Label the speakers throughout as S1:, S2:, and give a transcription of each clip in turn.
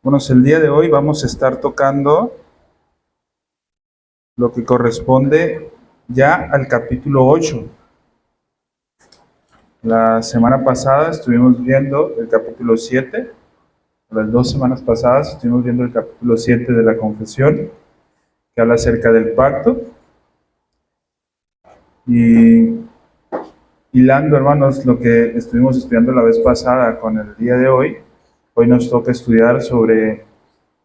S1: Bueno, el día de hoy vamos a estar tocando lo que corresponde ya al capítulo 8. La semana pasada estuvimos viendo el capítulo 7, las 2 semanas pasadas estuvimos viendo el capítulo 7 de la confesión, que habla acerca del pacto. Y hilando, hermanos, lo que estuvimos estudiando la vez pasada con el día de hoy, hoy nos toca estudiar sobre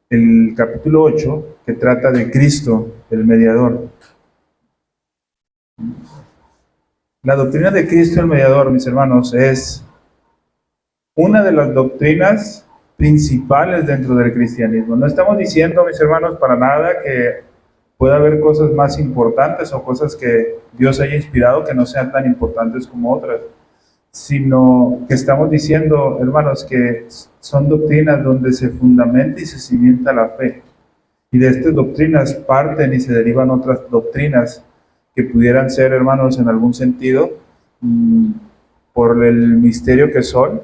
S1: el capítulo 8, que trata de Cristo, el mediador. La doctrina de Cristo el mediador, mis hermanos, es una de las doctrinas principales dentro del cristianismo. No estamos diciendo, mis hermanos, para nada que pueda haber cosas más importantes o cosas que Dios haya inspirado que no sean tan importantes como otras, sino que estamos diciendo, hermanos, que son doctrinas donde se fundamenta y se cimienta la fe. Y de estas doctrinas parten y se derivan otras doctrinas que pudieran ser, hermanos, en algún sentido, por el misterio que son,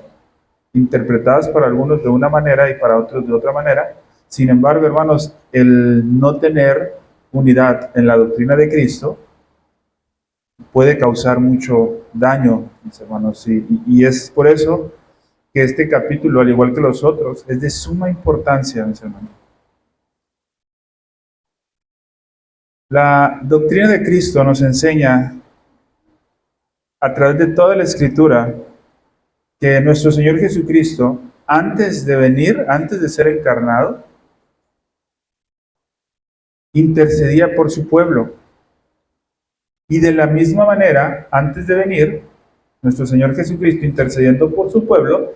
S1: interpretadas para algunos de una manera y para otros de otra manera. Sin embargo, hermanos, el no tener unidad en la doctrina de Cristo puede causar mucho daño, mis hermanos, y es por eso que este capítulo, al igual que los otros, es de suma importancia, mis hermanos. La doctrina de Cristo nos enseña a través de toda la Escritura que nuestro Señor Jesucristo, antes de venir, antes de ser encarnado, intercedía por su pueblo. Y de la misma manera, antes de venir, nuestro Señor Jesucristo intercediendo por su pueblo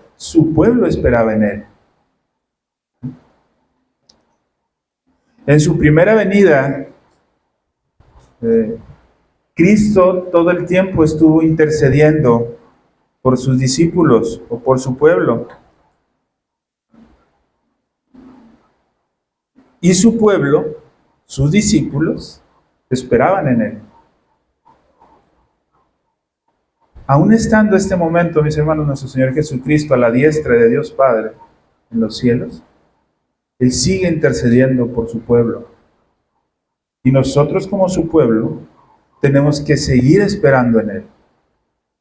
S1: esperaba en Él. En su primera venida, Cristo todo el tiempo estuvo intercediendo por sus discípulos o por su pueblo. Y su pueblo, sus discípulos, esperaban en Él. Aún estando este momento, mis hermanos, nuestro Señor Jesucristo a la diestra de Dios Padre en los cielos, Él sigue intercediendo por su pueblo. Y nosotros como su pueblo tenemos que seguir esperando en Él,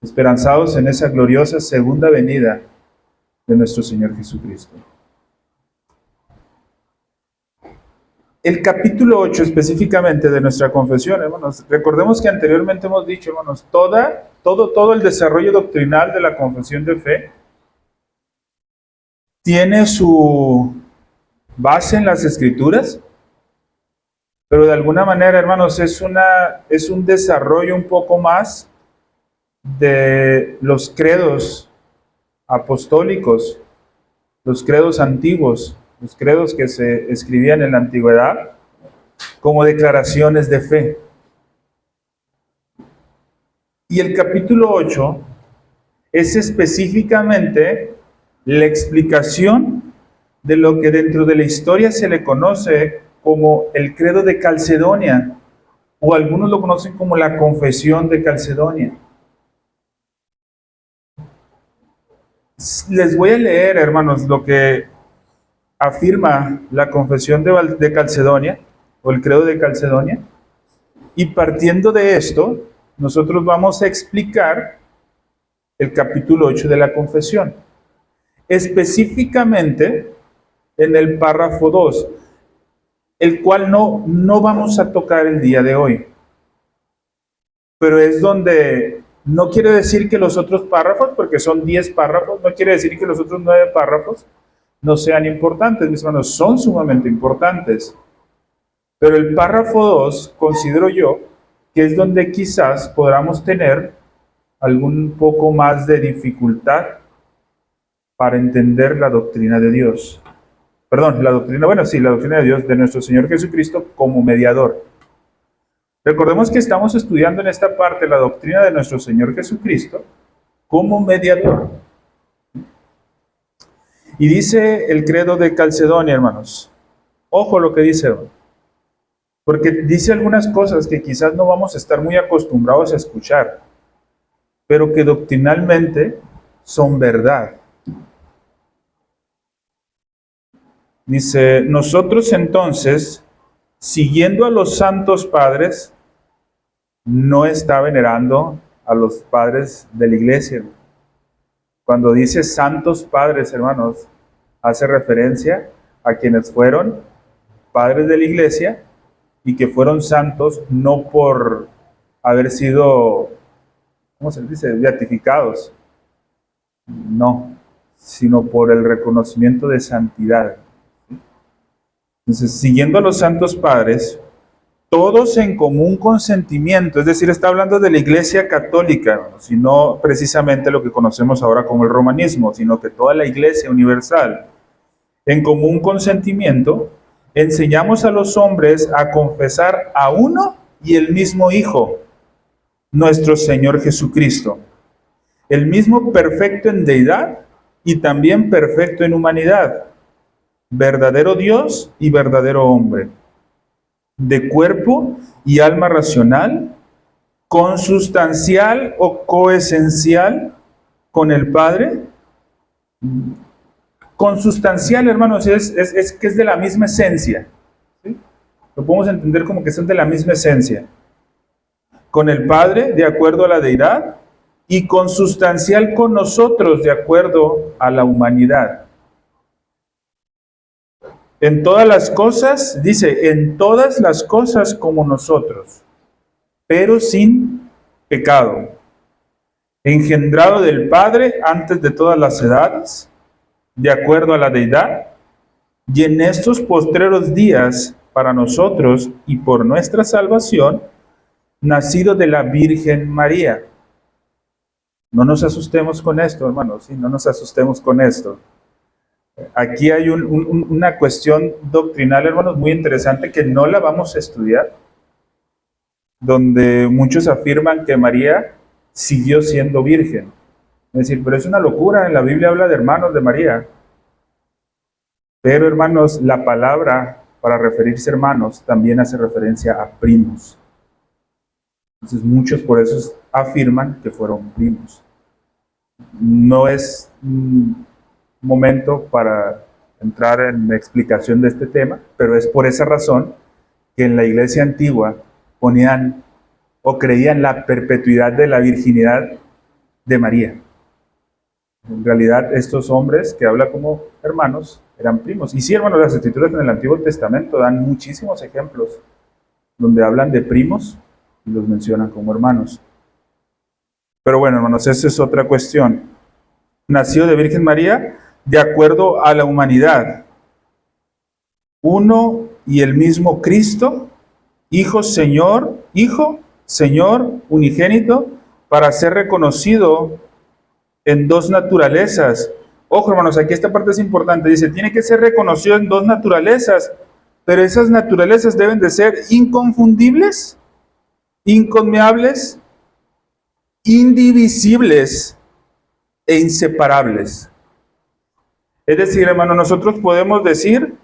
S1: esperanzados en esa gloriosa segunda venida de nuestro Señor Jesucristo. El capítulo 8 específicamente de nuestra confesión, hermanos, recordemos que anteriormente hemos dicho, hermanos, todo el desarrollo doctrinal de la confesión de fe tiene su base en las Escrituras, pero de alguna manera, hermanos, es un desarrollo un poco más de los credos apostólicos, los credos antiguos, los credos que se escribían en la antigüedad como declaraciones de fe. Y el capítulo 8 es específicamente la explicación de lo que dentro de la historia se le conoce como el credo de Calcedonia, o algunos lo conocen como la confesión de Calcedonia. Les voy a leer, hermanos, lo que afirma la confesión de Calcedonia, o el credo de Calcedonia, y partiendo de esto, nosotros vamos a explicar el capítulo 8 de la confesión, específicamente en el párrafo 2, el cual no vamos a tocar el día de hoy, pero es donde no quiere decir que los otros párrafos, porque son 10 párrafos, no quiere decir que los otros 9 párrafos no sean importantes, mis hermanos, son sumamente importantes. Pero el párrafo 2, considero yo, que es donde quizás podamos tener algún poco más de dificultad para entender la doctrina de Dios. Perdón, la doctrina de Dios, de nuestro Señor Jesucristo como mediador. Recordemos que estamos estudiando en esta parte la doctrina de nuestro Señor Jesucristo como mediador. Y dice el credo de Calcedonia, hermanos. Ojo lo que dice, porque dice algunas cosas que quizás no vamos a estar muy acostumbrados a escuchar, pero que doctrinalmente son verdad. Dice, nosotros entonces, siguiendo a los santos padres, no está venerando a los padres de la iglesia. Cuando dice santos padres, hermanos, hace referencia a quienes fueron padres de la iglesia y que fueron santos no por haber sido, ¿cómo se dice?, beatificados, no, sino por el reconocimiento de santidad. Entonces, siguiendo a los santos padres, todos en común consentimiento, es decir, está hablando de la Iglesia Católica, sino precisamente lo que conocemos ahora como el romanismo, sino que toda la Iglesia universal, en común consentimiento, enseñamos a los hombres a confesar a uno y el mismo Hijo, nuestro Señor Jesucristo, el mismo perfecto en deidad y también perfecto en humanidad, verdadero Dios y verdadero hombre, de cuerpo y alma racional, consustancial o coesencial con el Padre. Consustancial, hermanos, es que es de la misma esencia, ¿sí? Lo podemos entender como que son de la misma esencia. Con el Padre, de acuerdo a la deidad, y consustancial con nosotros, de acuerdo a la humanidad. En todas las cosas, dice, en todas las cosas como nosotros, pero sin pecado, engendrado del Padre antes de todas las edades, de acuerdo a la deidad, y en estos postreros días, para nosotros y por nuestra salvación, nacido de la Virgen María. No nos asustemos con esto, hermanos, ¿sí? No nos asustemos con esto. Aquí hay una cuestión doctrinal, hermanos, muy interesante que no la vamos a estudiar, donde muchos afirman que María siguió siendo virgen. Es decir, pero es una locura, en la Biblia habla de hermanos de María. Pero, hermanos, la palabra para referirse a hermanos también hace referencia a primos. Entonces, muchos por eso afirman que fueron primos. No es momento para entrar en la explicación de este tema, pero es por esa razón que en la iglesia antigua ponían o creían la perpetuidad de la virginidad de María. En realidad, estos hombres que habla como hermanos eran primos. Y sí, hermanos, las escrituras en el Antiguo Testamento dan muchísimos ejemplos donde hablan de primos y los mencionan como hermanos. Pero bueno, hermanos, esa es otra cuestión. Nació de Virgen María de acuerdo a la humanidad. Uno y el mismo Cristo, Hijo, Señor, unigénito, para ser reconocido en dos naturalezas. Ojo, hermanos, aquí esta parte es importante. Dice, tiene que ser reconocido en dos naturalezas, pero esas naturalezas deben de ser inconfundibles, inconmeables, indivisibles e inseparables. Es decir, hermano, nosotros podemos decir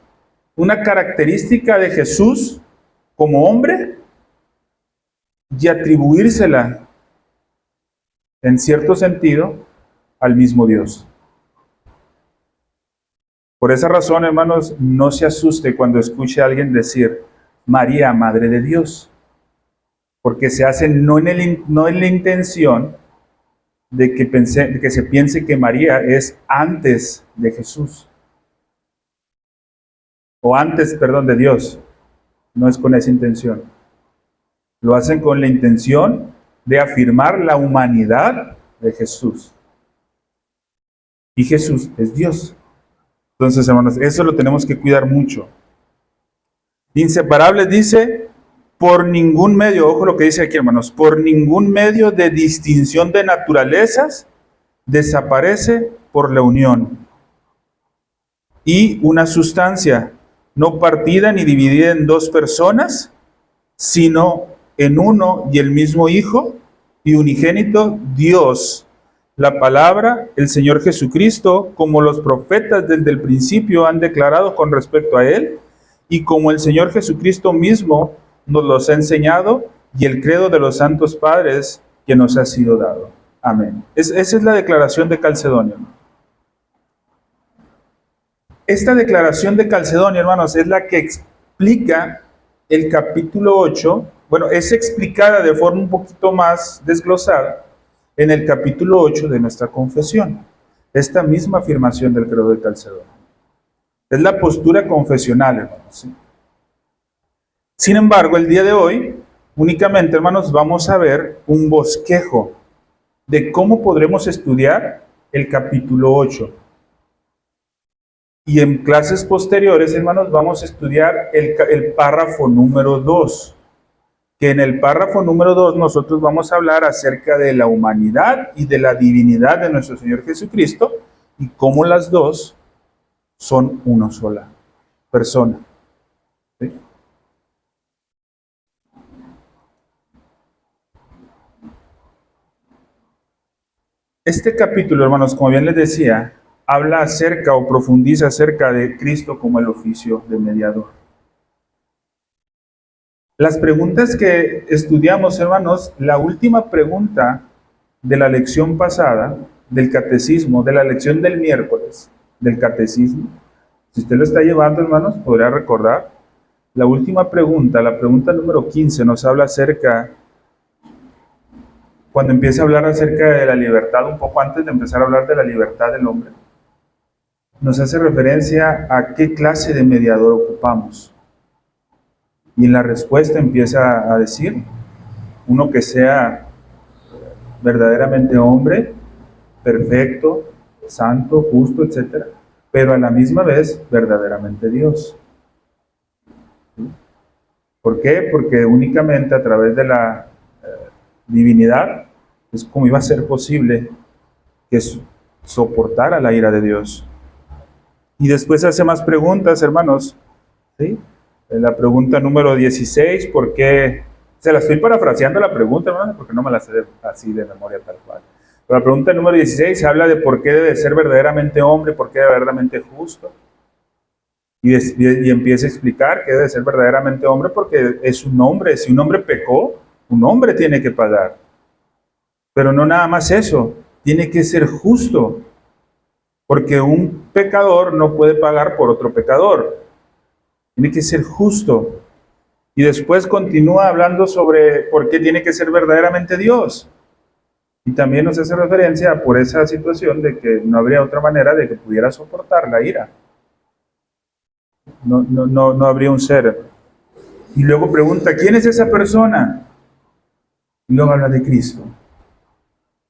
S1: una característica de Jesús como hombre y atribuírsela, en cierto sentido, al mismo Dios. Por esa razón, hermanos, no se asuste cuando escuche a alguien decir María, Madre de Dios, porque se hace no en la intención de que se piense que María es antes de Jesús, o antes, perdón, de Dios. No es con esa intención. Lo hacen con la intención de afirmar la humanidad de Jesús. Y Jesús es Dios. Entonces, hermanos, eso lo tenemos que cuidar mucho. Inseparables dice, por ningún medio, ojo lo que dice aquí, hermanos, por ningún medio de distinción de naturalezas desaparece por la unión. Y una sustancia no partida ni dividida en dos personas, sino en uno y el mismo Hijo y unigénito Dios, la palabra, el Señor Jesucristo, como los profetas desde el principio han declarado con respecto a Él, y como el Señor Jesucristo mismo nos los ha enseñado, y el credo de los santos padres que nos ha sido dado. Amén. Esa es la declaración de Calcedonio. Esta declaración de Calcedonia, hermanos, es la que explica el capítulo 8. Bueno, es explicada de forma un poquito más desglosada en el capítulo 8 de nuestra confesión. Esta misma afirmación del credo de Calcedonia. Es la postura confesional, hermanos, ¿sí? Sin embargo, el día de hoy, únicamente, hermanos, vamos a ver un bosquejo de cómo podremos estudiar el capítulo 8. Y en clases posteriores, hermanos, vamos a estudiar el párrafo número 2. Que en el párrafo número 2 nosotros vamos a hablar acerca de la humanidad y de la divinidad de nuestro Señor Jesucristo y cómo las dos son una sola persona. ¿Sí? Este capítulo, hermanos, como bien les decía, habla acerca o profundiza acerca de Cristo como el oficio de mediador. Las preguntas que estudiamos, hermanos, la última pregunta de la lección pasada, del catecismo, de la lección del miércoles, del catecismo, si usted lo está llevando, hermanos, podrá recordar, la última pregunta, la pregunta número 15, nos habla acerca, cuando empieza a hablar acerca de la libertad, un poco antes de empezar a hablar de la libertad del hombre, nos hace referencia a qué clase de mediador ocupamos. Y en la respuesta empieza a decir, uno que sea verdaderamente hombre, perfecto, santo, justo, etc. Pero a la misma vez verdaderamente Dios. ¿Sí? ¿Por qué? Porque únicamente a través de la divinidad es como iba a ser posible que soportara la ira de Dios. Y después hace más preguntas, hermanos. ¿Sí? La pregunta número 16, ¿por qué? Se la estoy parafraseando la pregunta, hermanos, porque no me la sé así de memoria tal cual. Pero la pregunta número 16 habla de por qué debe ser verdaderamente hombre, por qué verdaderamente justo. Y empieza a explicar que debe ser verdaderamente hombre porque es un hombre. Si un hombre pecó, un hombre tiene que pagar. Pero no nada más eso, tiene que ser justo. Porque un pecador no puede pagar por otro pecador. Tiene que ser justo. Y después continúa hablando sobre por qué tiene que ser verdaderamente Dios. Y también nos hace referencia por esa situación de que no habría otra manera de que pudiera soportar la ira. No habría un ser. Y luego pregunta, ¿quién es esa persona? Y luego habla de Cristo.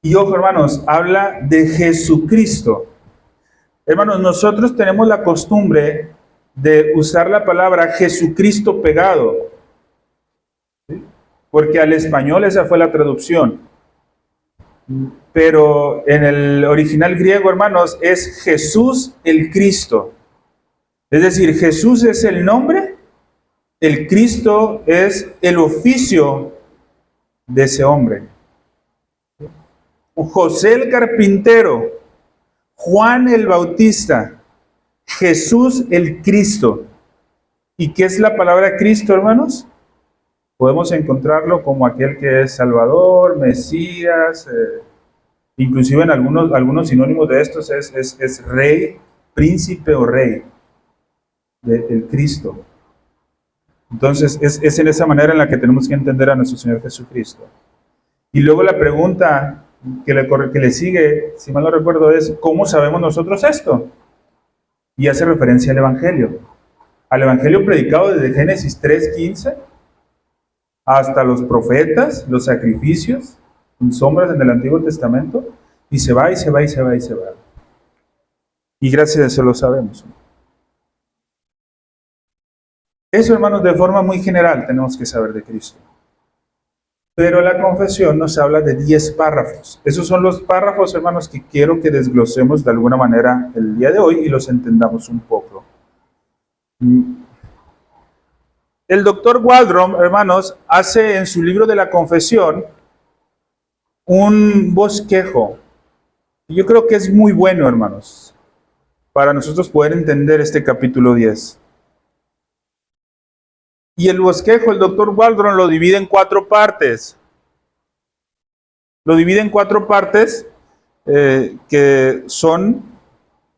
S1: Y ojo, hermanos, habla de Jesucristo. Hermanos, nosotros tenemos la costumbre de usar la palabra Jesucristo pegado, ¿sí? Porque al español esa fue la traducción. Pero en el original griego, hermanos, es Jesús el Cristo. Es decir, Jesús es el nombre, el Cristo es el oficio de ese hombre. José el carpintero, Juan el Bautista, Jesús el Cristo. ¿Y qué es la palabra Cristo, hermanos? Podemos encontrarlo como aquel que es Salvador, Mesías, inclusive en algunos sinónimos de estos es rey, príncipe o rey, el Cristo. Entonces es en esa manera en la que tenemos que entender a nuestro Señor Jesucristo. Y luego la pregunta que le sigue, si mal no recuerdo, es ¿cómo sabemos nosotros esto? Y hace referencia al Evangelio predicado desde Génesis 3:15 hasta los profetas, los sacrificios, en sombras en el Antiguo Testamento, y se va, y se va, y se va, y se va. Y gracias a eso lo sabemos. Eso, hermanos, de forma muy general tenemos que saber de Cristo. Pero la confesión nos habla de 10 párrafos. Esos son los párrafos, hermanos, que quiero que desglosemos de alguna manera el día de hoy y los entendamos un poco. El doctor Waldron, hermanos, hace en su libro de la confesión un bosquejo. Yo creo que es muy bueno, hermanos, para nosotros poder entender este capítulo 10. Y el bosquejo, el doctor Waldron lo divide en 4 partes. Lo divide en 4 partes que son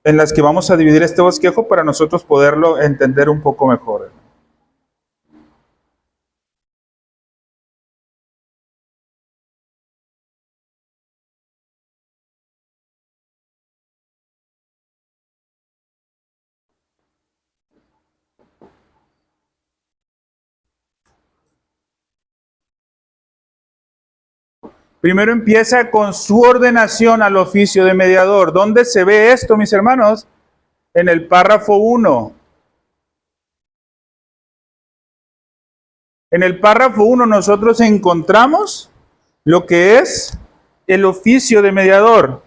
S1: en las que vamos a dividir este bosquejo para nosotros poderlo entender un poco mejor. Primero empieza con su ordenación al oficio de mediador. ¿Dónde se ve esto, mis hermanos? En el párrafo 1. En el párrafo 1 nosotros encontramos lo que es el oficio de mediador.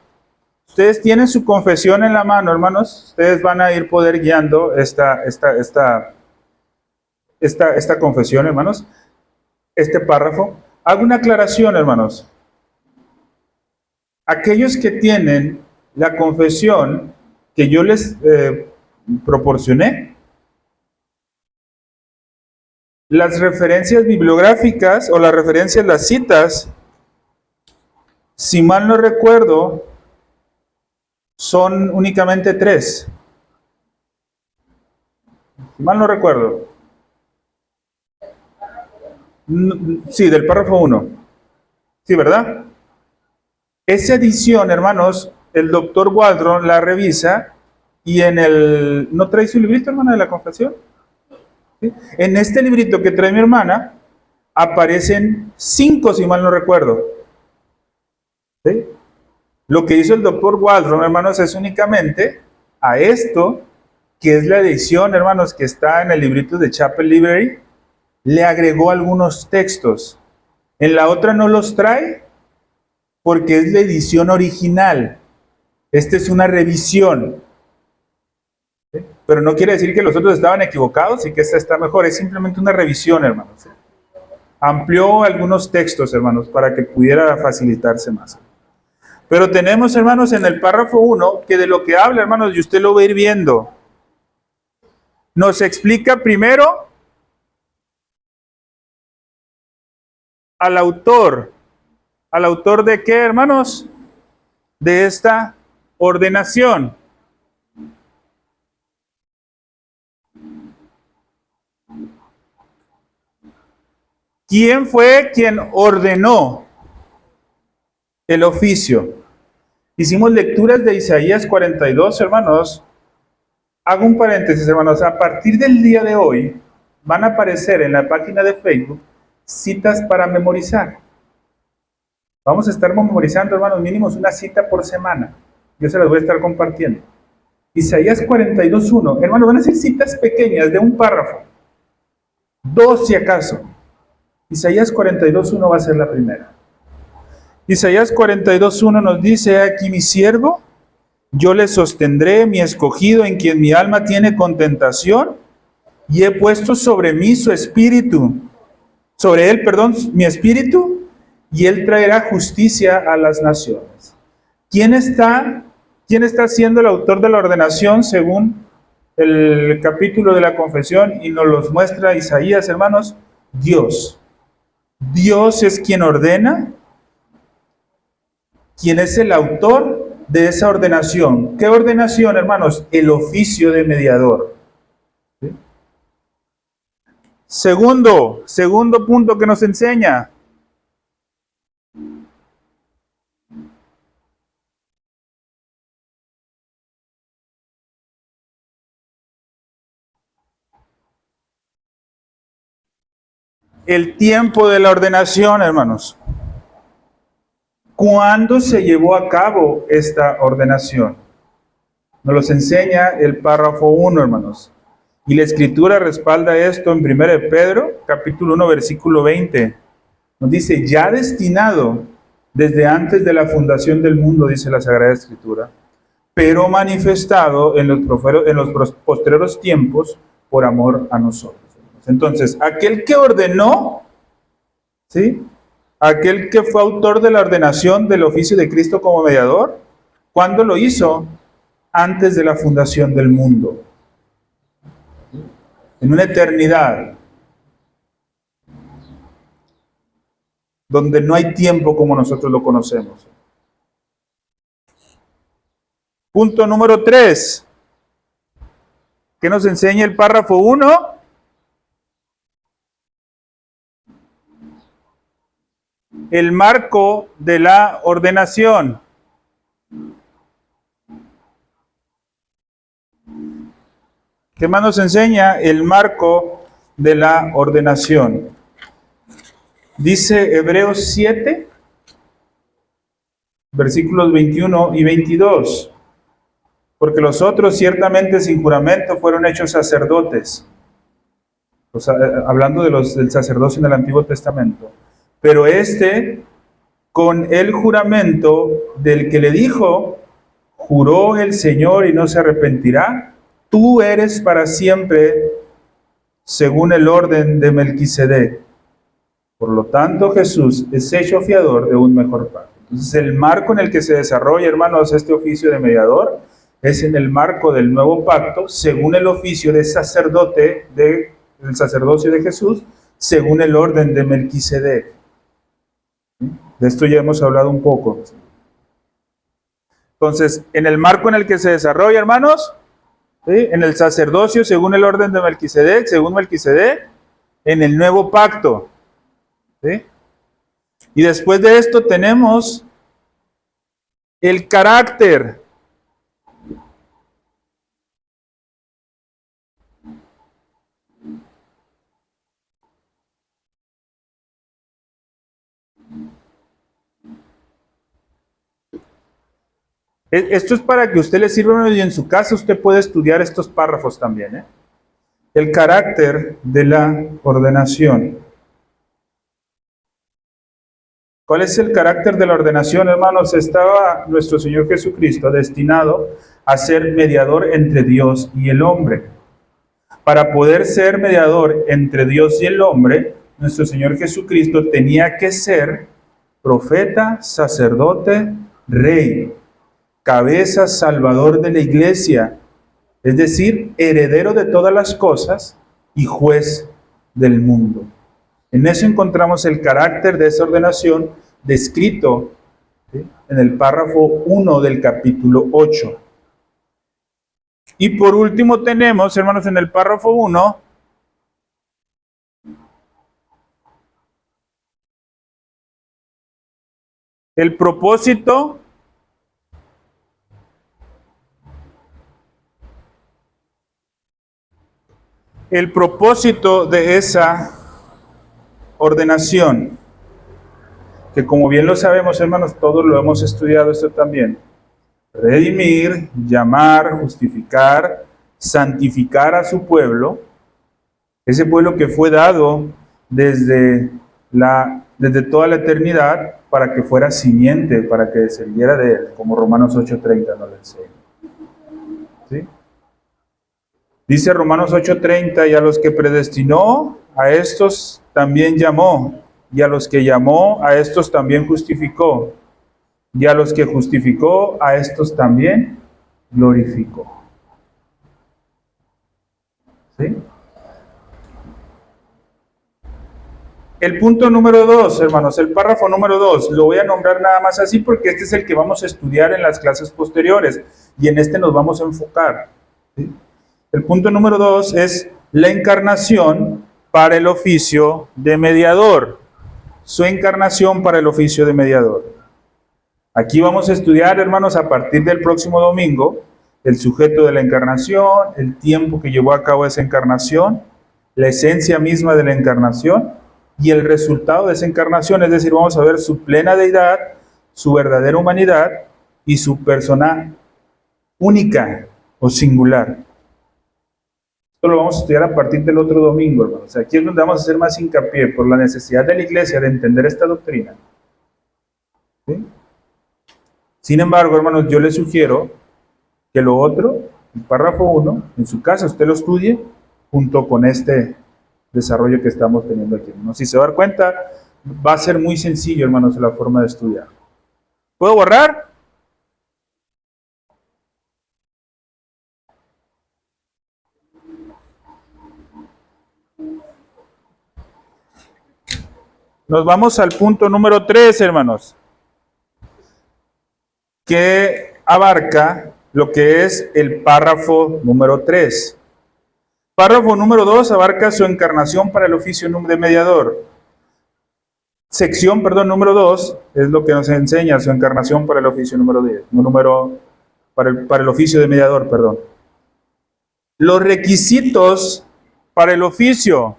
S1: Ustedes tienen su confesión en la mano, hermanos. Ustedes van a ir poder guiando esta confesión, hermanos. Este párrafo. Hago una aclaración, hermanos. Aquellos que tienen la confesión que yo les proporcioné, las referencias bibliográficas o las referencias, las citas, si mal no recuerdo, son únicamente 3. Si mal no recuerdo. Sí, del párrafo 1. Sí, ¿verdad? Esa edición, hermanos, el doctor Waldron la revisa y en el... ¿No trae su librito, hermana, de la confesión? ¿Sí? En este librito que trae mi hermana, aparecen 5, si mal no recuerdo. ¿Sí? Lo que hizo el doctor Waldron, hermanos, es únicamente a esto, que es la edición, hermanos, que está en el librito de Chapel Library, le agregó algunos textos. En la otra no los trae, porque es la edición original. Esta es una revisión. ¿Sí? Pero no quiere decir que los otros estaban equivocados y que esta está mejor. Es simplemente una revisión, hermanos. ¿Sí? Amplió algunos textos, hermanos, para que pudiera facilitarse más. Pero tenemos, hermanos, en el párrafo 1, que de lo que habla, hermanos, y usted lo va a ir viendo. Nos explica primero al autor. ¿Al autor de qué, hermanos? De esta ordenación. ¿Quién fue quien ordenó el oficio? Hicimos lecturas de Isaías 42, hermanos. Hago un paréntesis, hermanos. A partir del día de hoy van a aparecer en la página de Facebook citas para memorizar. Vamos a estar memorizando, hermanos, mínimos una cita por semana. Yo se las voy a estar compartiendo. Isaías 42:1. Hermanos, van a ser citas pequeñas de un párrafo. 2 si acaso. Isaías 42:1 va a ser la primera. Isaías 42:1 nos dice: aquí mi siervo, yo le sostendré, mi escogido, en quien mi alma tiene contentación, y he puesto sobre mí su espíritu, sobre él, perdón, mi espíritu, y él traerá justicia a las naciones. ¿Quién está siendo el autor de la ordenación según el capítulo de la confesión? Y nos los muestra Isaías, hermanos. Dios. Dios es quien ordena, quien es el autor de esa ordenación. ¿Qué ordenación, hermanos? El oficio de mediador. ¿Sí? Segundo punto que nos enseña. El tiempo de la ordenación, hermanos. ¿Cuándo se llevó a cabo esta ordenación? Nos los enseña el párrafo 1, hermanos. Y la Escritura respalda esto en 1 de Pedro, capítulo 1, versículo 20. Nos dice: ya destinado desde antes de la fundación del mundo, dice la Sagrada Escritura, pero manifestado en los postreros tiempos por amor a nosotros. Entonces, aquel que ordenó, ¿sí?, aquel que fue autor de la ordenación del oficio de Cristo como mediador, ¿cuándo lo hizo? Antes de la fundación del mundo. En una eternidad donde no hay tiempo como nosotros lo conocemos. Punto número 3. ¿Qué nos enseña el párrafo 1? El marco de la ordenación. ¿Qué más nos enseña? El marco de la ordenación. Dice Hebreos 7, versículos 21 y 22. Porque los otros ciertamente sin juramento fueron hechos sacerdotes. O sea, hablando del sacerdocio en el Antiguo Testamento. Pero este, con el juramento del que le dijo, juró el Señor y no se arrepentirá, tú eres para siempre según el orden de Melquisedec. Por lo tanto, Jesús es hecho fiador de un mejor pacto. Entonces, el marco en el que se desarrolla, hermanos, este oficio de mediador, es en el marco del nuevo pacto, según el oficio de sacerdote, del sacerdocio de Jesús, según el orden de Melquisedec. De esto ya hemos hablado un poco. Entonces, en el marco en el que se desarrolla, hermanos, ¿sí? En el sacerdocio, según el orden de Melquisedec, según Melquisedec, en el nuevo pacto. ¿Sí? Y después de esto tenemos el carácter. Esto es para que usted le sirva y en su casa usted puede estudiar estos párrafos también. ¿Eh? El carácter de la ordenación. ¿Cuál es el carácter de la ordenación, hermanos? Estaba nuestro Señor Jesucristo destinado a ser mediador entre Dios y el hombre. Para poder ser mediador entre Dios y el hombre, nuestro Señor Jesucristo tenía que ser profeta, sacerdote, rey, cabeza, salvador de la iglesia, es decir, heredero de todas las cosas y juez del mundo. En eso encontramos el carácter de esa ordenación descrito, ¿sí?, en el párrafo 1 del capítulo 8. Y por último tenemos, hermanos, en el párrafo 1, el propósito de esa ordenación, que como bien lo sabemos, hermanos, todos lo hemos estudiado esto también. Redimir, llamar, justificar, santificar a su pueblo, ese pueblo que fue dado desde toda la eternidad para que fuera simiente, para que descendiera de él, como Romanos 8:30 nos lo enseña. ¿Sí? Dice Romanos 8:30, y a los que predestinó, a estos también llamó, y a los que llamó, a estos también justificó, y a los que justificó, a estos también glorificó. ¿Sí? El punto número 2, hermanos, el párrafo número 2, lo voy a nombrar nada más así porque este es el que vamos a estudiar en las clases posteriores y en este nos vamos a enfocar. ¿Sí? El punto número 2 es la encarnación para el oficio de mediador. Su encarnación para el oficio de mediador. Aquí vamos a estudiar, hermanos, a partir del próximo domingo, el sujeto de la encarnación, el tiempo que llevó a cabo esa encarnación, la esencia misma de la encarnación y el resultado de esa encarnación, es decir, vamos a ver su plena deidad, su verdadera humanidad y su persona única o singular. Esto lo vamos a estudiar a partir del otro domingo, hermanos. O sea, aquí es donde vamos a hacer más hincapié por la necesidad de la iglesia de entender esta doctrina. ¿Sí? Sin embargo, hermanos, yo les sugiero que lo otro, el párrafo 1, en su casa usted lo estudie junto con este desarrollo que estamos teniendo aquí. ¿No? Si se va a dar cuenta, va a ser muy sencillo, hermanos, la forma de estudiar. ¿Puedo borrar? Nos vamos al punto número 3, hermanos, que abarca lo que es el párrafo número 3. Párrafo número 2 abarca su encarnación para el oficio de mediador. Sección, número 2 es lo que nos enseña su encarnación para el oficio número 10, para el oficio de mediador, perdón. Los requisitos para el oficio.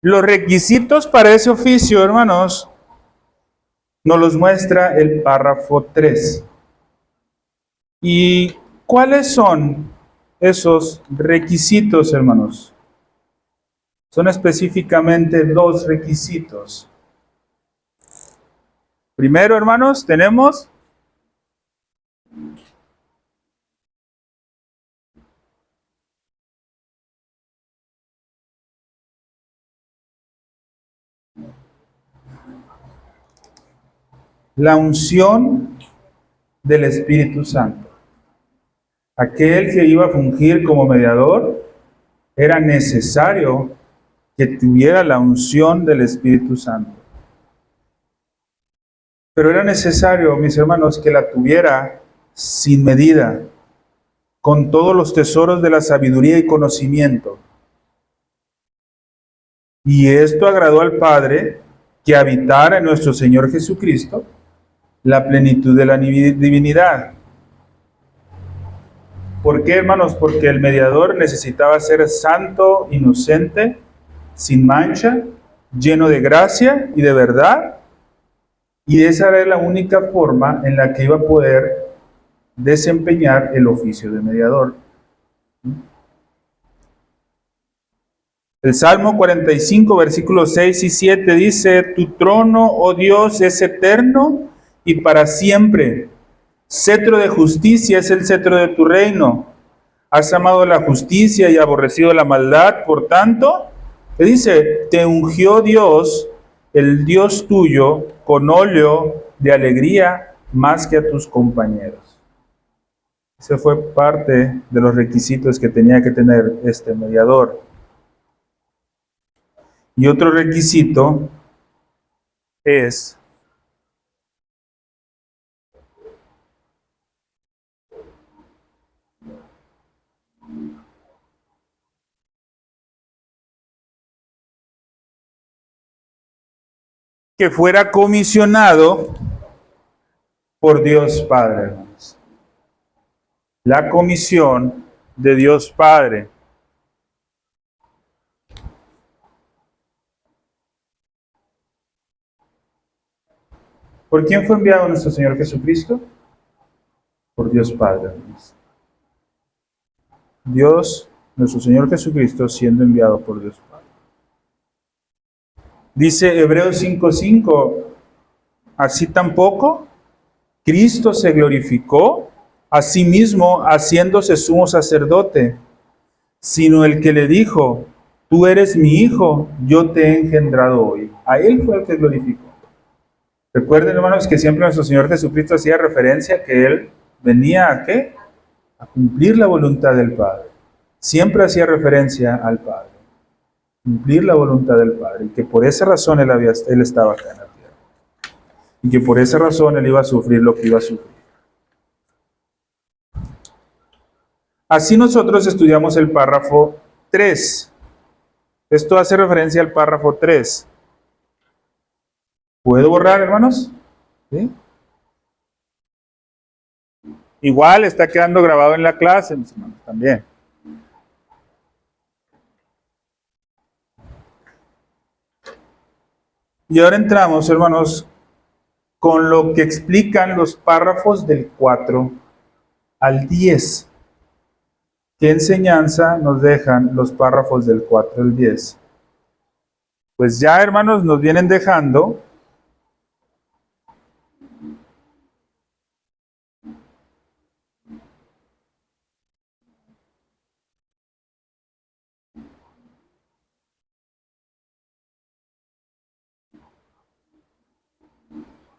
S1: Los requisitos para ese oficio, hermanos, nos los muestra el párrafo 3. ¿Y cuáles son esos requisitos, hermanos? Son específicamente 2 requisitos. Primero, hermanos, tenemos la unción del Espíritu Santo. Aquel que iba a fungir como mediador era necesario que tuviera la unción del Espíritu Santo. Pero era necesario, mis hermanos, que la tuviera sin medida, con todos los tesoros de la sabiduría y conocimiento. Y esto agradó al Padre, que habitara en nuestro Señor Jesucristo la plenitud de la divinidad. ¿Por qué, hermanos? Porque el mediador necesitaba ser santo, inocente, sin mancha, lleno de gracia y de verdad. Y esa era la única forma en la que iba a poder desempeñar el oficio de mediador. El Salmo 45, versículos 6 y 7 dice: Tu trono, oh Dios, es eterno y para siempre. Cetro de justicia es el cetro de tu reino. Has amado la justicia y aborrecido la maldad, por tanto, ¿qué dice? Te ungió Dios, el Dios tuyo, con óleo de alegría más que a tus compañeros. Ese fue parte de los requisitos que tenía que tener este mediador. Y otro requisito es que fuera comisionado por Dios Padre, hermanos. La comisión de Dios Padre. ¿Por quién fue enviado nuestro Señor Jesucristo? Por Dios Padre, hermanos. Dios, nuestro Señor Jesucristo, siendo enviado por Dios Padre. Dice Hebreos 5:5, así tampoco Cristo se glorificó a sí mismo haciéndose sumo sacerdote, sino el que le dijo: tú eres mi hijo, yo te he engendrado hoy. A él fue el que glorificó. Recuerden, hermanos, que siempre nuestro Señor Jesucristo hacía referencia a que Él venía ¿a qué? A cumplir la voluntad del Padre. Siempre hacía referencia al Padre. Cumplir la voluntad del Padre. Y que por esa razón Él estaba acá en la tierra. Y que por esa razón Él iba a sufrir lo que iba a sufrir. Así nosotros estudiamos el párrafo 3. Esto hace referencia al párrafo 3. ¿Puedo borrar, hermanos? ¿Sí? Igual está quedando grabado en la clase, mis hermanos, también. Y ahora entramos, hermanos, con lo que explican los párrafos del 4 al 10. ¿Qué enseñanza nos dejan los párrafos del 4 al 10? Pues ya, hermanos, nos vienen dejando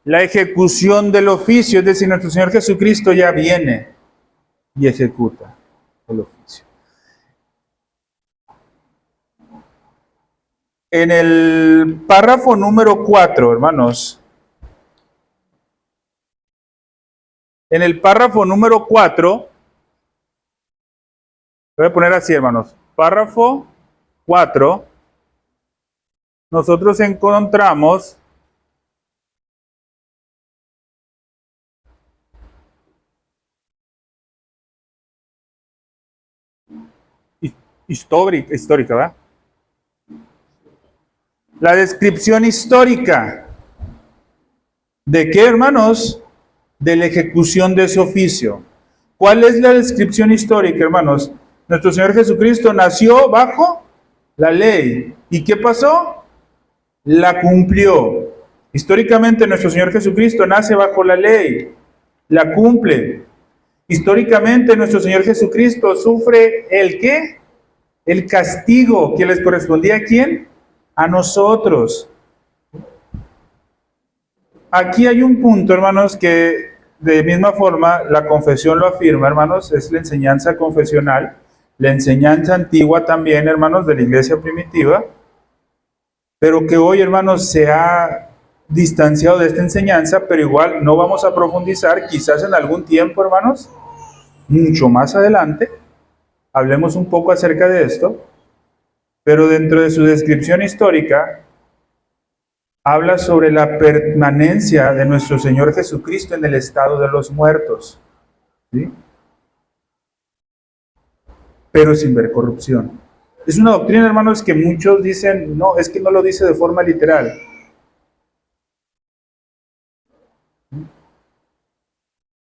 S1: la ejecución del oficio, es decir, nuestro Señor Jesucristo ya viene y ejecuta el oficio. En el párrafo número 4, hermanos, en el párrafo número 4, voy a poner así, hermanos, párrafo 4, nosotros encontramos histórica, ¿verdad? La descripción histórica. ¿De qué, hermanos? De la ejecución de ese oficio. ¿Cuál es la descripción histórica, hermanos? Nuestro Señor Jesucristo nació bajo la ley. ¿Y qué pasó? La cumplió. Históricamente nuestro Señor Jesucristo nace bajo la ley, la cumple. Históricamente nuestro Señor Jesucristo sufre ¿el qué? El castigo que les correspondía ¿a quién? A nosotros. Aquí hay un punto, hermanos, que de misma forma la confesión lo afirma, hermanos, es la enseñanza confesional, la enseñanza antigua también, hermanos, de la iglesia primitiva, pero que hoy, hermanos, se ha distanciado de esta enseñanza, pero igual no vamos a profundizar, quizás en algún tiempo, hermanos, mucho más adelante, hablemos un poco acerca de esto, pero dentro de su descripción histórica, habla sobre la permanencia de nuestro Señor Jesucristo en el estado de los muertos, ¿sí? Pero sin ver corrupción. Es una doctrina, hermanos, que muchos dicen, no, es que no lo dice de forma literal.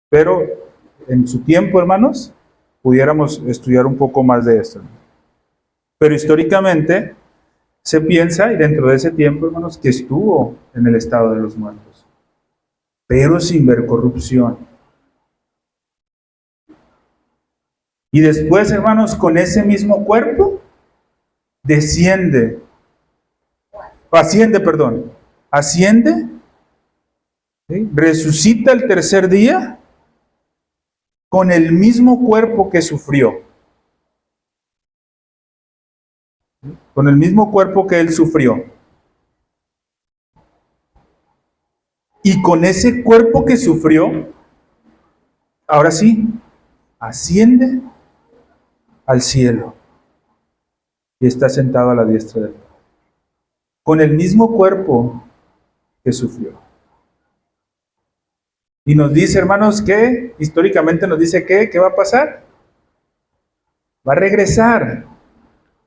S1: Pero en su tiempo, hermanos, pudiéramos estudiar un poco más de esto. Pero históricamente se piensa, y dentro de ese tiempo, hermanos, que estuvo en el estado de los muertos, pero sin ver corrupción. Y después, hermanos, con ese mismo cuerpo, asciende, ¿sí? Resucita el tercer día con el mismo cuerpo que sufrió. Con el mismo cuerpo que él sufrió. Y con ese cuerpo que sufrió, ahora sí, asciende al cielo y está sentado a la diestra del Padre. Con el mismo cuerpo que sufrió. Y nos dice, hermanos, que históricamente nos dice que ¿qué va a pasar? Va a regresar.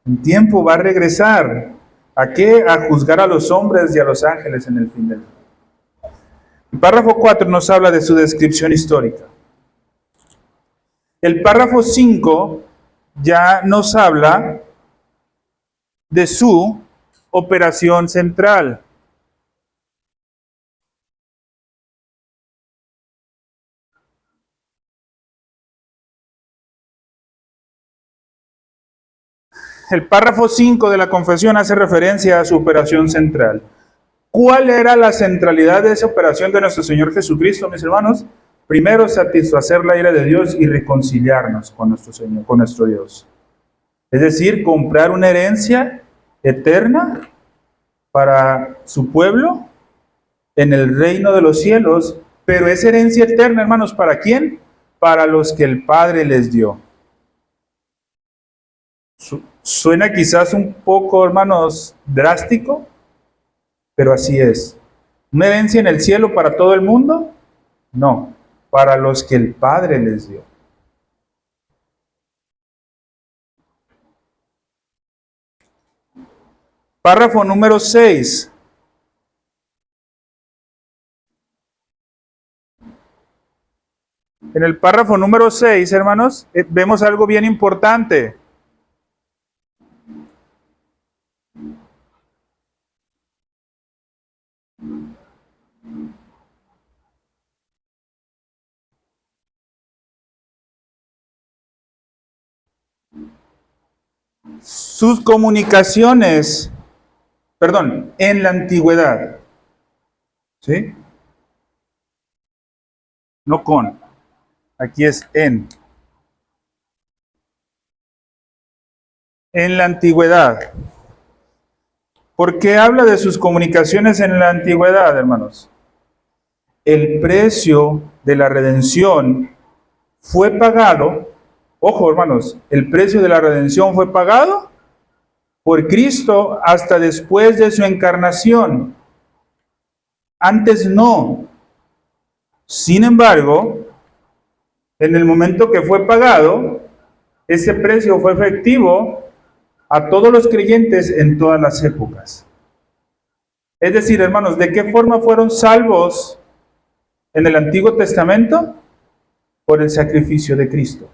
S1: En tiempo va a regresar. ¿A qué? A juzgar a los hombres y a los ángeles en el fin del mundo. El párrafo 4 nos habla de su descripción histórica. El párrafo 5 ya nos habla de su operación central. El párrafo 5 de la confesión hace referencia a su operación central. ¿Cuál era la centralidad de esa operación de nuestro Señor Jesucristo, mis hermanos? Primero, satisfacer la ira de Dios y reconciliarnos con nuestro Señor, con nuestro Dios. Es decir, comprar una herencia eterna para su pueblo en el reino de los cielos. Pero esa herencia eterna, hermanos, ¿para quién? Para los que el Padre les dio. Suena quizás un poco, hermanos, drástico, pero así es. ¿Una herencia en el cielo para todo el mundo? No, para los que el Padre les dio. Párrafo número 6. En el párrafo número 6, hermanos, vemos algo bien importante. Sus comunicaciones, en la antigüedad, ¿sí? no con. Aquí es en. En la antigüedad. ¿Por qué habla de sus comunicaciones en la antigüedad, hermanos? El precio de la redención fue pagado. Ojo, hermanos, el precio de la redención fue pagado por Cristo hasta después de su encarnación. Antes no. Sin embargo, en el momento que fue pagado, ese precio fue efectivo a todos los creyentes en todas las épocas. Es decir, hermanos, ¿de qué forma fueron salvos en el Antiguo Testamento? Por el sacrificio de Cristo.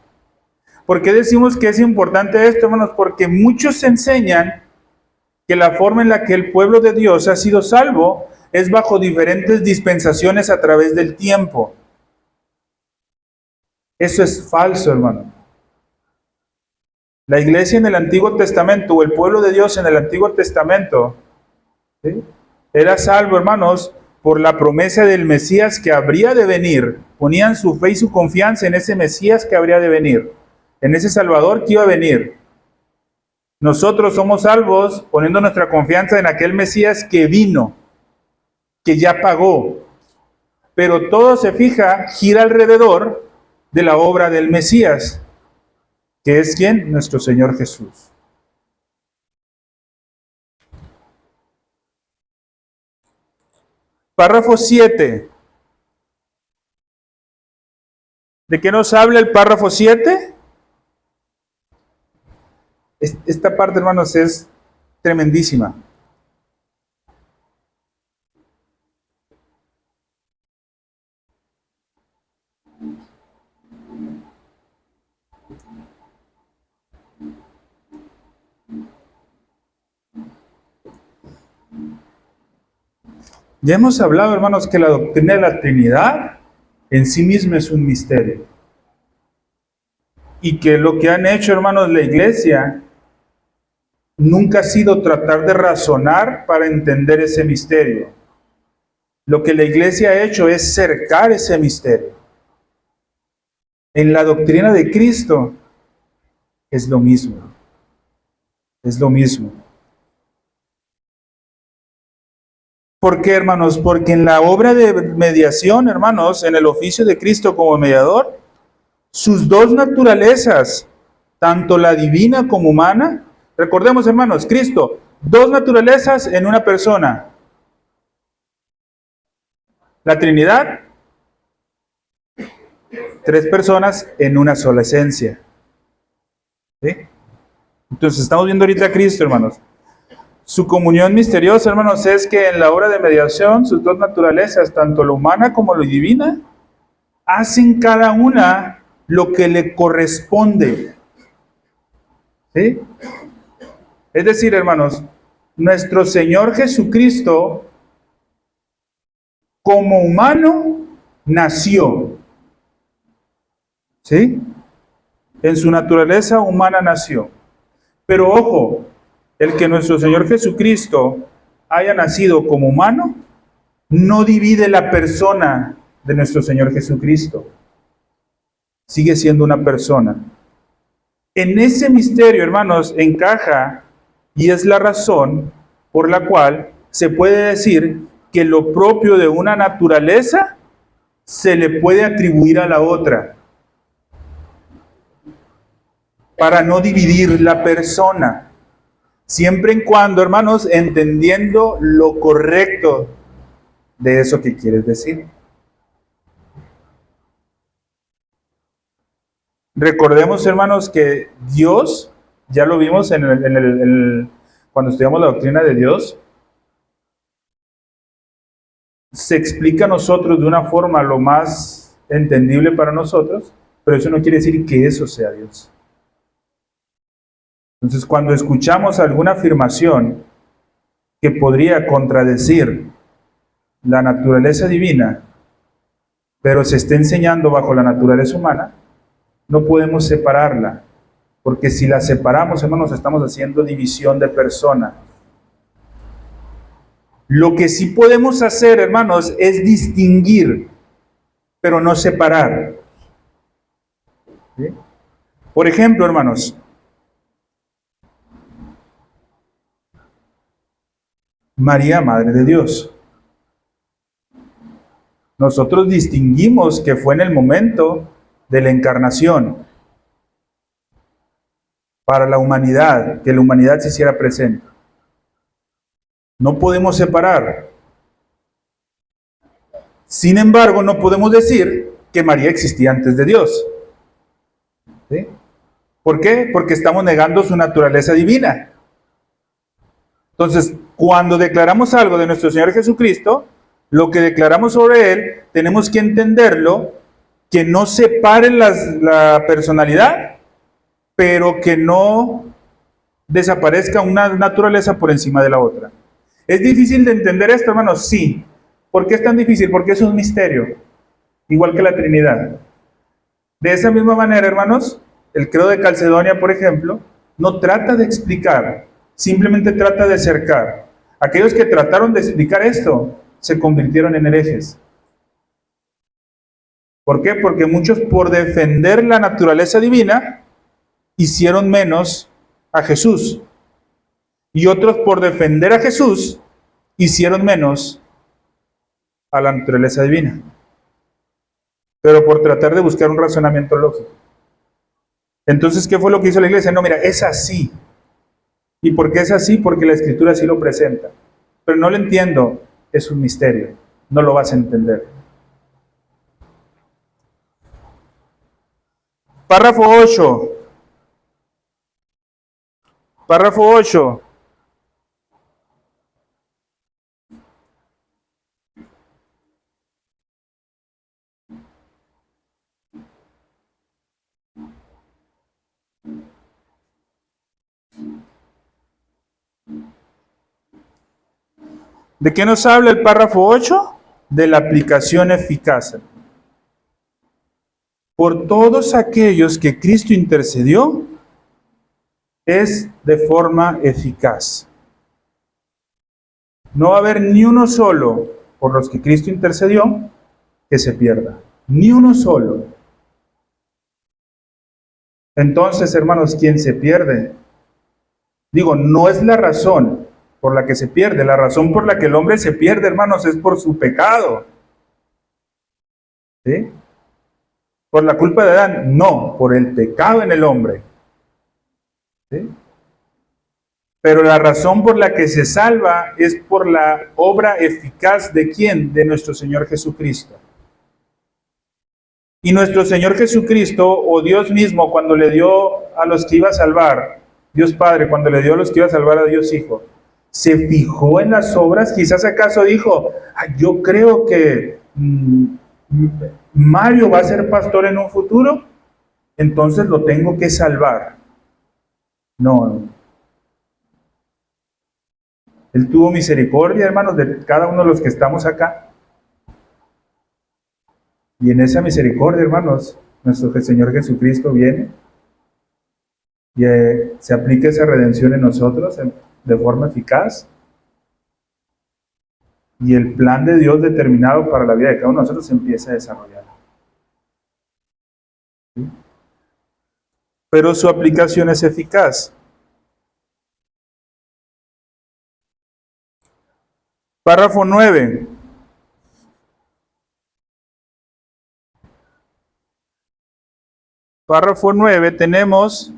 S1: ¿Por qué decimos que es importante esto, hermanos? Porque muchos enseñan que la forma en la que el pueblo de Dios ha sido salvo es bajo diferentes dispensaciones a través del tiempo. Eso es falso, hermano. La iglesia en el Antiguo Testamento, o el pueblo de Dios en el Antiguo Testamento, ¿sí?, era salvo, hermanos, por la promesa del Mesías que habría de venir. Ponían su fe y su confianza en ese Mesías que habría de venir, en ese Salvador que iba a venir. Nosotros somos salvos poniendo nuestra confianza en aquel Mesías que vino, que ya pagó. Pero todo se gira alrededor de la obra del Mesías, que es ¿quién? Nuestro Señor Jesús. Párrafo 7. ¿De qué nos habla el párrafo 7? Esta parte, hermanos, es tremendísima. Ya hemos hablado, hermanos, que la doctrina de la Trinidad en sí misma es un misterio. Y que lo que han hecho, hermanos, la iglesia nunca ha sido tratar de razonar para entender ese misterio. Lo que la iglesia ha hecho es cercar ese misterio. En la doctrina de Cristo es lo mismo. Es lo mismo. ¿Por qué, hermanos? Porque en la obra de mediación, hermanos, en el oficio de Cristo como mediador, sus dos naturalezas, tanto la divina como humana, recordemos, hermanos, Cristo, dos naturalezas en una persona. La Trinidad, tres personas en una sola esencia. ¿Sí? Entonces, estamos viendo ahorita a Cristo, hermanos. Su comunión misteriosa, hermanos, es que en la obra de mediación, sus dos naturalezas, tanto la humana como la divina, hacen cada una lo que le corresponde. ¿Sí? Es decir, hermanos, nuestro Señor Jesucristo, como humano, nació. ¿Sí? En su naturaleza humana nació. Pero ojo, el que nuestro Señor Jesucristo haya nacido como humano, no divide la persona de nuestro Señor Jesucristo. Sigue siendo una persona. En ese misterio, hermanos, encaja y es la razón por la cual se puede decir que lo propio de una naturaleza se le puede atribuir a la otra, para no dividir la persona. Siempre y cuando, hermanos, entendiendo lo correcto de eso que quieres decir. Recordemos, hermanos, que Dios, ya lo vimos cuando estudiamos la doctrina de Dios, se explica a nosotros de una forma lo más entendible para nosotros, pero eso no quiere decir que eso sea Dios. Entonces, cuando escuchamos alguna afirmación que podría contradecir la naturaleza divina, pero se está enseñando bajo la naturaleza humana, no podemos separarla, porque si la separamos, hermanos, estamos haciendo división de persona. Lo que sí podemos hacer, hermanos, es distinguir pero no separar. ¿Sí? Por ejemplo, hermanos, María, Madre de Dios. Nosotros distinguimos que fue en el momento de la encarnación para la humanidad, que la humanidad se hiciera presente. No podemos separar. Sin embargo, no podemos decir que María existía antes de Dios. ¿Sí? ¿Por qué? Porque estamos negando su naturaleza divina. Entonces, cuando declaramos algo de nuestro Señor Jesucristo, lo que declaramos sobre Él, tenemos que entenderlo, que no separe la personalidad, pero que no desaparezca una naturaleza por encima de la otra. ¿Es difícil de entender esto, hermanos? Sí. ¿Por qué es tan difícil? Porque es un misterio, igual que la Trinidad. De esa misma manera, hermanos, el credo de Calcedonia, por ejemplo, no trata de explicar, simplemente trata de acercar. Aquellos que trataron de explicar esto se convirtieron en herejes. ¿Por qué? Porque muchos, por defender la naturaleza divina, hicieron menos a Jesús. Y otros, por defender a Jesús, hicieron menos a la naturaleza divina. Pero por tratar de buscar un razonamiento lógico. Entonces, ¿qué fue lo que hizo la iglesia? No, mira, es así. ¿Y por qué es así? Porque la Escritura así lo presenta. Pero no lo entiendo, es un misterio. No lo vas a entender. Párrafo 8. Párrafo 8. ¿De qué nos habla el párrafo 8? De la aplicación eficaz. Por todos aquellos que Cristo intercedió, es de forma eficaz. No va a haber ni uno solo por los que Cristo intercedió que se pierda. Ni uno solo. Entonces, hermanos, ¿quién se pierde? Digo, no es la razón por la que se pierde. La razón por la que el hombre se pierde, hermanos, es por su pecado. ¿Sí? ¿Por la culpa de Adán? No, por el pecado en el hombre. ¿Sí? Pero la razón por la que se salva es por la obra eficaz ¿de quién? De nuestro Señor Jesucristo. Y nuestro Señor Jesucristo, o Dios mismo, cuando le dio a los que iba a salvar, Dios Padre, cuando le dio a los que iba a salvar a Dios Hijo, se fijó en las obras. Quizás acaso dijo, yo creo que Mario va a ser pastor en un futuro, entonces lo tengo que salvar. No. Él tuvo misericordia, hermanos, de cada uno de los que estamos acá. Y en esa misericordia, hermanos, nuestro Señor Jesucristo viene y se aplica esa redención en nosotros de forma eficaz. Y el plan de Dios determinado para la vida de cada uno de nosotros se empieza a desarrollar. ¿Sí? Pero su aplicación es eficaz. Párrafo 9. Párrafo 9 tenemos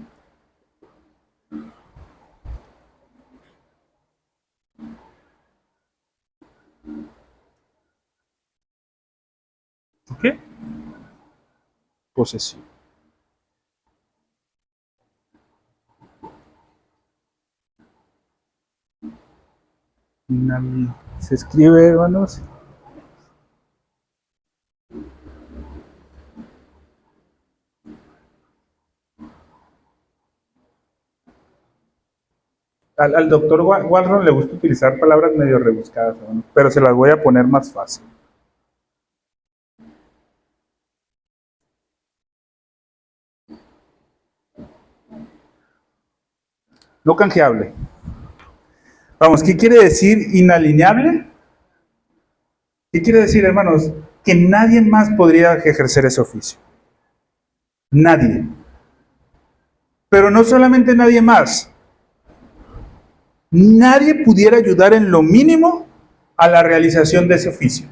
S1: ¿qué? Posesión. Se escribe, hermanos. Al doctor Walron le gusta utilizar palabras medio rebuscadas, ¿no? Pero se las voy a poner más fácil. No canjeable. Vamos, ¿qué quiere decir inalineable? ¿Qué quiere decir, hermanos? que nadie más podría ejercer ese oficio. Nadie. Pero no solamente nadie más. Nadie pudiera ayudar en lo mínimo a la realización de ese oficio.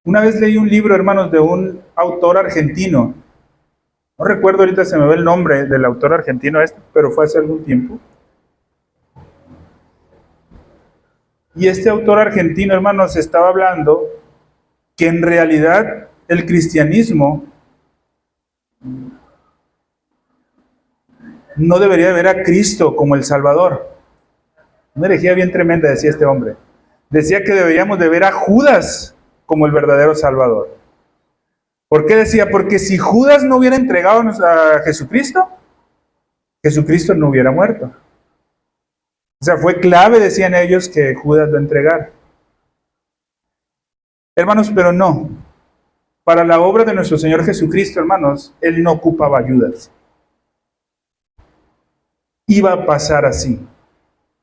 S1: Una vez leí un libro, hermanos, de un autor argentino. No recuerdo ahorita, se me ve el nombre del autor argentino pero fue hace algún tiempo. Y este autor argentino, hermanos, estaba hablando que en realidad el cristianismo no debería ver a Cristo como el Salvador. Una herejía bien tremenda, decía este hombre. Decía que deberíamos de ver a Judas como el verdadero Salvador. ¿Por qué decía? Porque si Judas no hubiera entregado a Jesucristo, Jesucristo no hubiera muerto. O sea, fue clave, decían ellos, que Judas lo entregara. Hermanos, pero no. Para la obra de nuestro Señor Jesucristo, hermanos, Él no ocupaba ayudas. Iba a pasar así.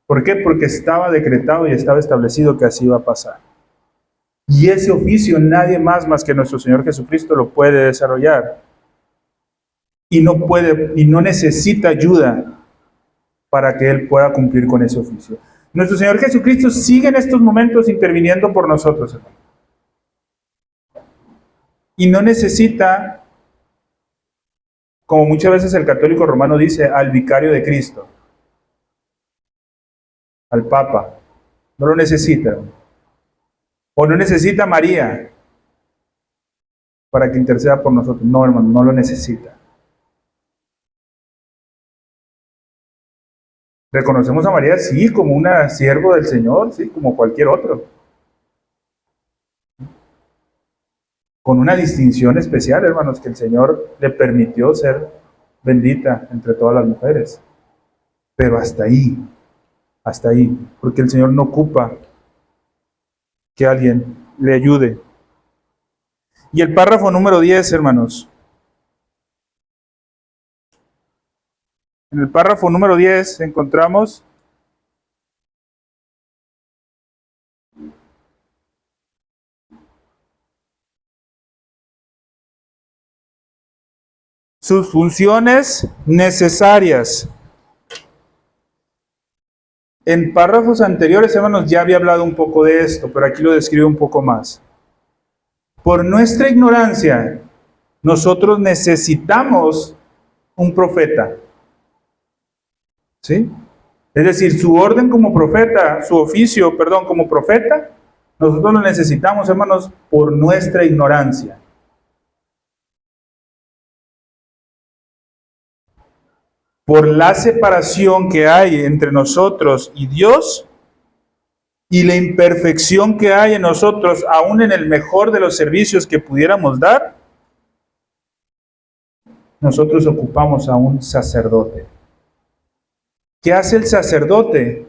S1: ¿Por qué? Porque estaba decretado y estaba establecido que así iba a pasar. Y ese oficio nadie más que nuestro Señor Jesucristo lo puede desarrollar. Y no necesita ayuda para que Él pueda cumplir con ese oficio. Nuestro Señor Jesucristo sigue en estos momentos interviniendo por nosotros, hermano. Y no necesita, como muchas veces el católico romano dice, al vicario de Cristo, al Papa. No lo necesita, hermano. O no necesita a María para que interceda por nosotros. No, hermano, no lo necesita. Reconocemos a María, sí, como una siervo del Señor, sí, como cualquier otro. Con una distinción especial, hermanos, que el Señor le permitió ser bendita entre todas las mujeres. Pero hasta ahí, porque el Señor no ocupa que alguien le ayude. Y el párrafo número 10, hermanos. En el párrafo número 10 encontramos sus funciones necesarias. En párrafos anteriores, hermanos, ya había hablado un poco de esto, pero aquí lo describe un poco más. Por nuestra ignorancia, nosotros necesitamos un profeta. ¿Sí? Es decir, su orden como profeta, su oficio, perdón, como profeta, nosotros lo necesitamos, hermanos, por nuestra ignorancia. Por la separación que hay entre nosotros y Dios y la imperfección que hay en nosotros, aún en el mejor de los servicios que pudiéramos dar, nosotros ocupamos a un sacerdote. ¿Qué hace el sacerdote?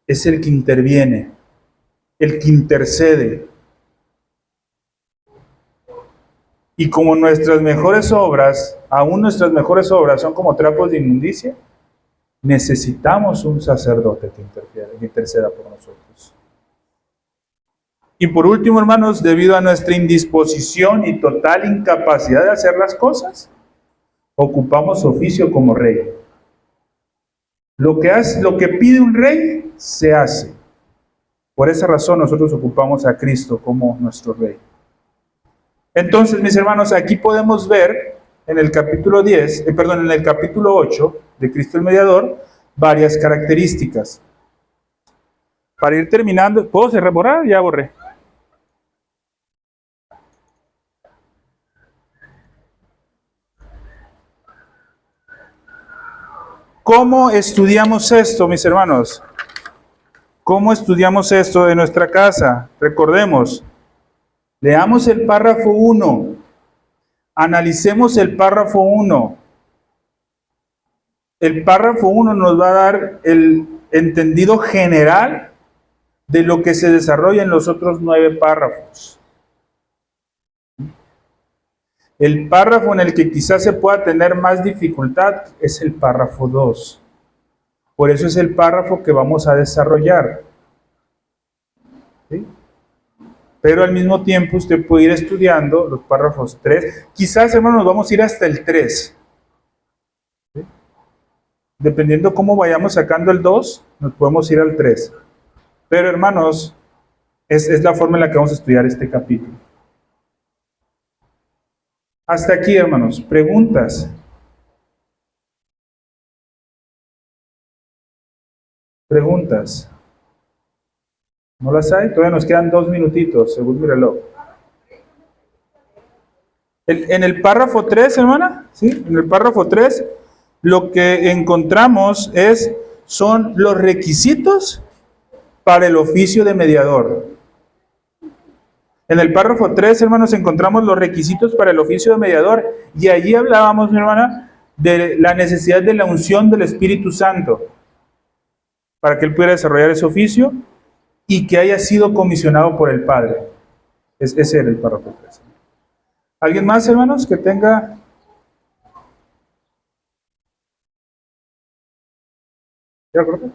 S1: Es el que interviene, el que intercede. Y como nuestras mejores obras, aún nuestras mejores obras son como trapos de inmundicia, necesitamos un sacerdote que interceda por nosotros. Y por último, hermanos, debido a nuestra indisposición y total incapacidad de hacer las cosas, ocupamos oficio como rey. Lo que pide un rey, se hace. Por esa razón nosotros ocupamos a Cristo como nuestro rey. Entonces, mis hermanos, aquí podemos ver en el capítulo 8 de Cristo el Mediador, varias características. Para ir terminando, ¿puedo borrar? Ya borré. ¿Cómo estudiamos esto, mis hermanos? ¿Cómo estudiamos esto en nuestra casa? Recordemos, leamos el párrafo 1, analicemos el párrafo 1. El párrafo 1 nos va a dar el entendido general de lo que se desarrolla en los otros 9 párrafos. El párrafo en el que quizás se pueda tener más dificultad es el párrafo 2. Por eso es el párrafo que vamos a desarrollar. ¿sí? Pero al mismo tiempo usted puede ir estudiando los párrafos 3. Quizás, hermanos, vamos a ir hasta el 3. ¿Sí? Dependiendo cómo vayamos sacando el 2, nos podemos ir al 3. Pero, hermanos, es la forma en la que vamos a estudiar este capítulo. Hasta aquí, hermanos. Preguntas. Preguntas. ¿No las hay? Todavía nos quedan 2 minutitos, según mi reloj. En el párrafo 3, hermana, ¿sí? En el párrafo 3, lo que encontramos son los requisitos para el oficio de mediador. En el párrafo 3, hermanos, encontramos los requisitos para el oficio de mediador, y allí hablábamos, mi hermana, de la necesidad de la unción del Espíritu Santo para que él pudiera desarrollar ese oficio y que haya sido comisionado por el Padre. Ese era el párrafo 3. ¿Alguien más, hermanos, que tenga? ¿De acuerdo?